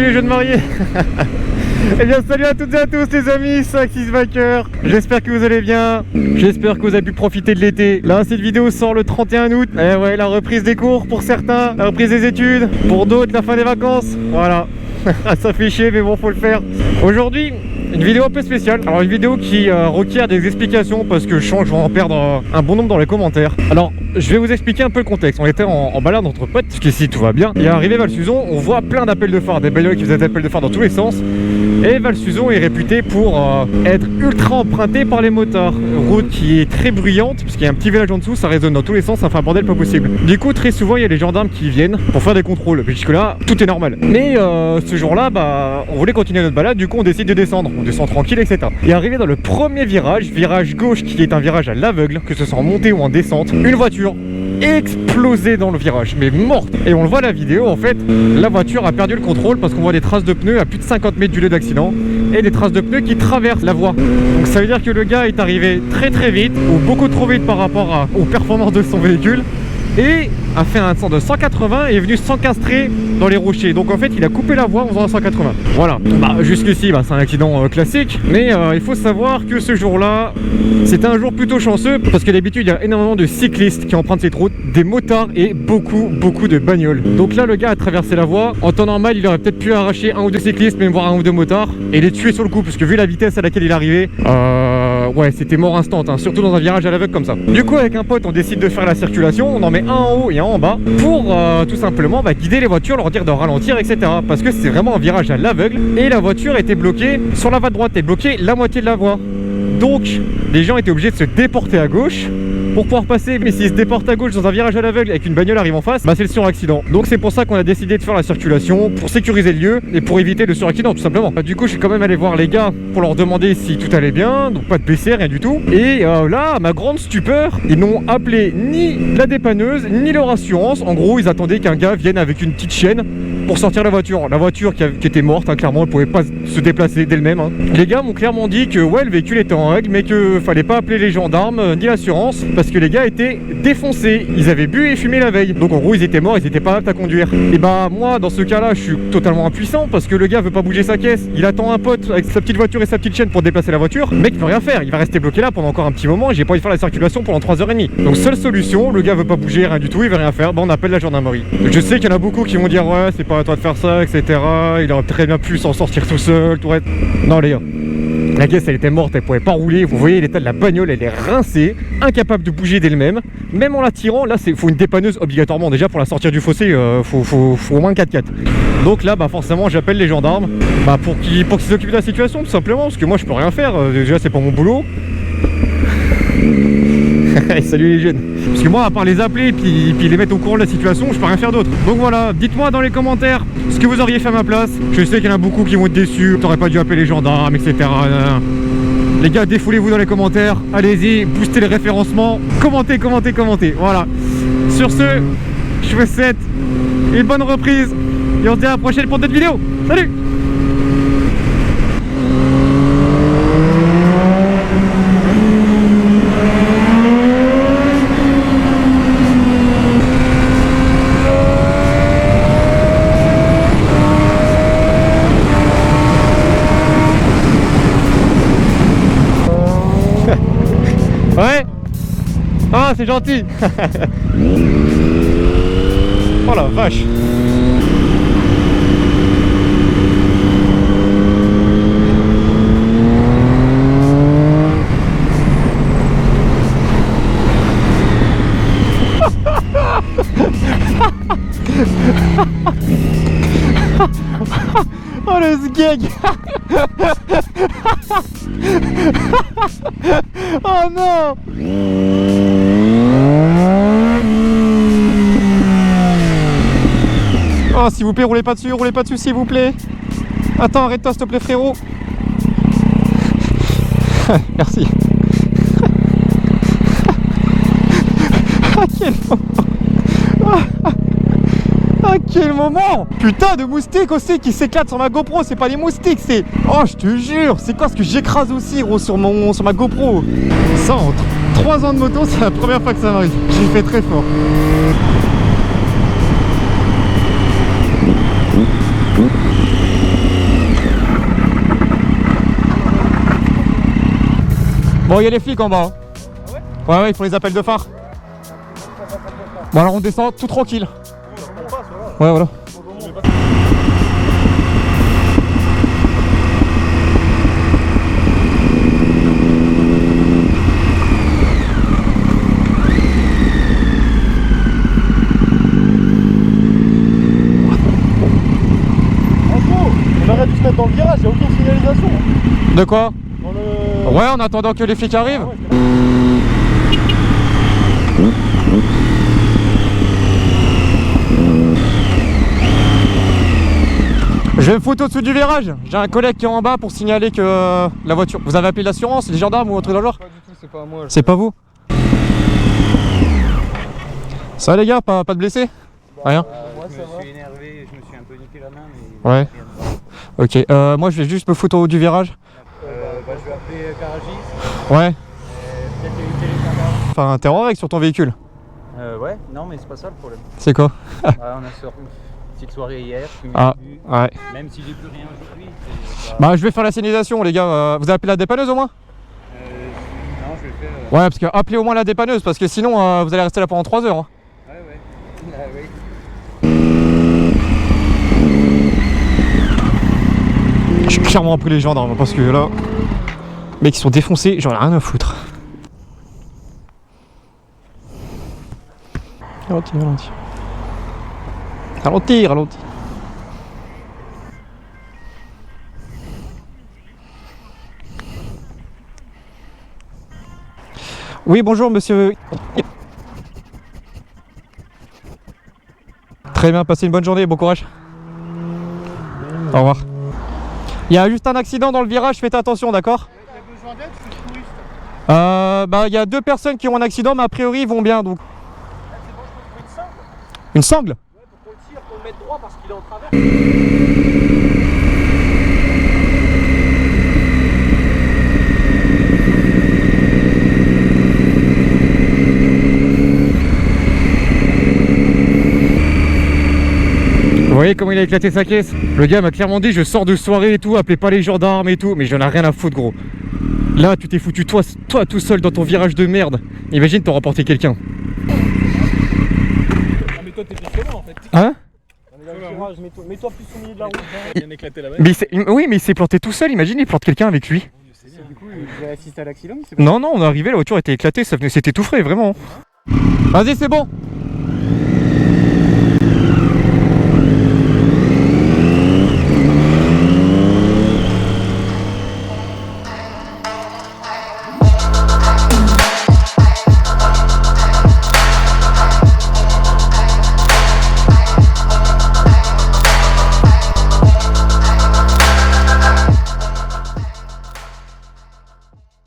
les jeunes mariés. Eh bien salut à toutes et à tous les amis, c'est Axis Biker. J'espère que vous allez bien, j'espère que vous avez pu profiter de l'été. Là cette vidéo sort le 31 août. Eh ouais, la reprise des cours pour certains, la reprise des études, pour d'autres la fin des vacances. Voilà. Ça fait chier mais bon, faut le faire. Aujourd'hui une vidéo un peu spéciale. Alors une vidéo qui requiert des explications parce que je vais en perdre un bon nombre dans les commentaires. Alors je vais vous expliquer un peu le contexte. On était en balade entre potes, jusqu'ici tout va bien. Et arrivé Val-Suzon, on voit plein d'appels de phare, des bagnoles qui faisaient des appels de phare dans tous les sens. Et Val-Suzon est réputé pour être ultra emprunté par les motards. Route qui est très bruyante, puisqu'il y a un petit village en dessous, ça résonne dans tous les sens, ça fait un bordel pas possible. Du coup très souvent il y a les gendarmes qui viennent pour faire des contrôles. Jusque là tout est normal. Mais ce jour-là, on voulait continuer notre balade, du coup on décide de descendre. On descend tranquille, etc. Et arrivé dans le premier virage gauche, qui est un virage à l'aveugle, que ce soit en montée ou en descente, une voiture explosée dans le virage, mais morte. Et on le voit à la vidéo, en fait, la voiture a perdu le contrôle parce qu'on voit des traces de pneus à plus de 50 mètres du lieu d'accident et des traces de pneus qui traversent la voie. Donc ça veut dire que le gars est arrivé très très vite, ou beaucoup trop vite par rapport aux performances de son véhicule, et a fait un descente de 180 et est venu s'encastrer dans les rochers. Donc en fait il a coupé la voie en faisant 180. Voilà, jusqu'ici c'est un accident classique. Mais il faut savoir que ce jour là c'était un jour plutôt chanceux, parce que d'habitude il y a énormément de cyclistes qui empruntent cette route, des motards et beaucoup de bagnoles. Donc là le gars a traversé la voie. En temps normal il aurait peut-être pu arracher un ou deux cyclistes, même voir un ou deux motards, et les tuer sur le coup, parce que vu la vitesse à laquelle il est arrivé, ouais c'était mort instant, hein, surtout dans un virage à l'aveugle comme ça. Du coup avec un pote on décide de faire la circulation, on en met un en haut et un en bas pour tout simplement guider les voitures, leur dire de ralentir, etc. Parce que c'est vraiment un virage à l'aveugle et la voiture était bloquée sur la voie droite, et bloquée la moitié de la voie. Donc les gens étaient obligés de se déporter à gauche pour pouvoir passer, mais s'ils se déportent à gauche dans un virage à l'aveugle et qu'une bagnole arrive en face, c'est le suraccident. Donc c'est pour ça qu'on a décidé de faire la circulation, pour sécuriser le lieu et pour éviter le suraccident tout simplement. Du coup je suis quand même allé voir les gars pour leur demander si tout allait bien, donc pas de PC, rien du tout. Et là, à ma grande stupeur, ils n'ont appelé ni la dépanneuse ni leur assurance. En gros ils attendaient qu'un gars vienne avec une petite chaîne pour sortir la voiture. La voiture qui était morte, hein, clairement elle pouvait pas se déplacer d'elle-même, hein. Les gars m'ont clairement dit que ouais, le véhicule était en règle, mais que fallait pas appeler les gendarmes ni l'assurance, parce que les gars étaient défoncés, ils avaient bu et fumé la veille. Donc en gros ils étaient morts, ils étaient pas aptes à conduire. Et moi dans ce cas là je suis totalement impuissant, parce que le gars veut pas bouger sa caisse, il attend un pote avec sa petite voiture et sa petite chaîne pour déplacer la voiture. Le mec il peut rien faire, il va rester bloqué là pendant encore un petit moment, et j'ai pas envie de faire la circulation pendant 3h30. Donc seule solution, le gars veut pas bouger, rien du tout, il veut rien faire, on appelle la gendarmerie. Je sais qu'il y en a beaucoup qui vont dire ouais c'est pas à toi de faire ça, etc. Il aurait très bien pu s'en sortir tout seul, tout être... Non les gars, la caisse elle était morte, elle pouvait pas rouler. Vous voyez l'état de la bagnole, elle est rincée, incapable de bouger d'elle-même. Même en la tirant, là faut une dépanneuse obligatoirement. Déjà pour la sortir du fossé, faut au moins 4x4. Donc là forcément j'appelle les gendarmes pour qu'ils s'occupent de la situation tout simplement, parce que moi je peux rien faire. Déjà c'est pas mon boulot. Salut les jeunes. Parce que moi à part les appeler et puis les mettre au courant de la situation, je peux rien faire d'autre. Donc voilà, dites-moi dans les commentaires ce que vous auriez fait à ma place. Je sais qu'il y en a beaucoup qui vont être déçus, t'aurais pas dû appeler les gendarmes, etc. Les gars, défoulez-vous dans les commentaires, allez-y, boostez les référencements, commentez, voilà. Sur ce, je vous souhaite une bonne reprise et on se dit à la prochaine pour d'autres vidéos. Salut! Ouais. Ah c'est gentil. Oh la vache. Oh le sgeg. Oh non. Oh s'il vous plaît, roulez pas dessus s'il vous plaît. Attends, arrête-toi s'il te plaît frérot. Merci. Ah quel moment. Ah quel moment. Putain de moustiques aussi qui s'éclatent sur ma GoPro. C'est pas des moustiques, c'est... Oh je te jure. C'est quoi ce que j'écrase aussi gros sur ma GoPro. Ça en 3 ans de moto, c'est la première fois que ça m'arrive. J'ai fait très fort. Bon, il y a les flics en bas. Hein. Ah ouais? Ouais, ouais, ils font les appels de phare. Bon, alors on descend tout tranquille. Ouais, voilà. On aurait dû se mettre dans le virage, il n'y a aucune signalisation. De quoi? Dans le... Ouais, en attendant que les flics arrivent. Ah ouais, je vais me foutre au-dessous du virage. J'ai un collègue qui est en bas pour signaler que la voiture... Vous avez appelé l'assurance, les gendarmes ou un truc dans le genre? pas du tout, c'est pas moi. C'est pas vous? Ça va les gars, pas de blessés? Rien? Je me suis énervé, je me suis un peu niqué la main, mais... Ouais. Ok, moi je vais juste me foutre au haut du virage. je vais appeler Caragis, Ouais. peut-être éviter les gendarmes. Enfin, t'es en règle sur ton véhicule. Ouais, non mais c'est pas ça le problème. C'est quoi? On a sorti une petite soirée hier, Ah, ouais. même s'il n'est plus rien aujourd'hui. c'est pas- Bah je vais faire la signalisation les gars. Vous avez appelé la dépanneuse au moins? Non, je vais le faire. Ouais, parce que appelez au moins la dépanneuse parce que sinon vous allez rester là pendant 3 heures. Hein. Ouais. Oui. Je suis clairement pris les gendarmes parce que là, mecs ils sont défoncés, j'en ai rien à foutre. Ralentis, ralentis. Ralentis, ralentis. Oui, bonjour monsieur. Très bien, passez une bonne journée, bon courage. Au revoir. Il y a juste un accident dans le virage, faites attention, d'accord? Il y a besoin d'aide, c'est le touriste. Bah il y a 2 personnes qui ont un accident, mais a priori ils vont bien donc. C'est bon, je trouve une sangle. Une sangle? Ouais, pour qu'on le tire, qu'on le mette droit parce qu'il est en travers. Vous voyez comment il a éclaté sa caisse? Le gars m'a clairement dit je sors de soirée et tout, appelez pas les gendarmes et tout, mais j'en ai rien à foutre gros. Là tu t'es foutu toi tout seul dans ton virage de merde. Imagine t'auras porté quelqu'un. Ah, mais toi t'es différent en fait. Hein? On est dans le virage, mets-toi plus au milieu de la route. Il vient d'éclater la main. Mais oui mais il s'est planté tout seul, imagine il plante quelqu'un avec lui. Du coup, vous avez assisté à l'accident? Non non on est arrivé, la voiture était éclatée, c'était tout frais vraiment. Vas-y c'est bon.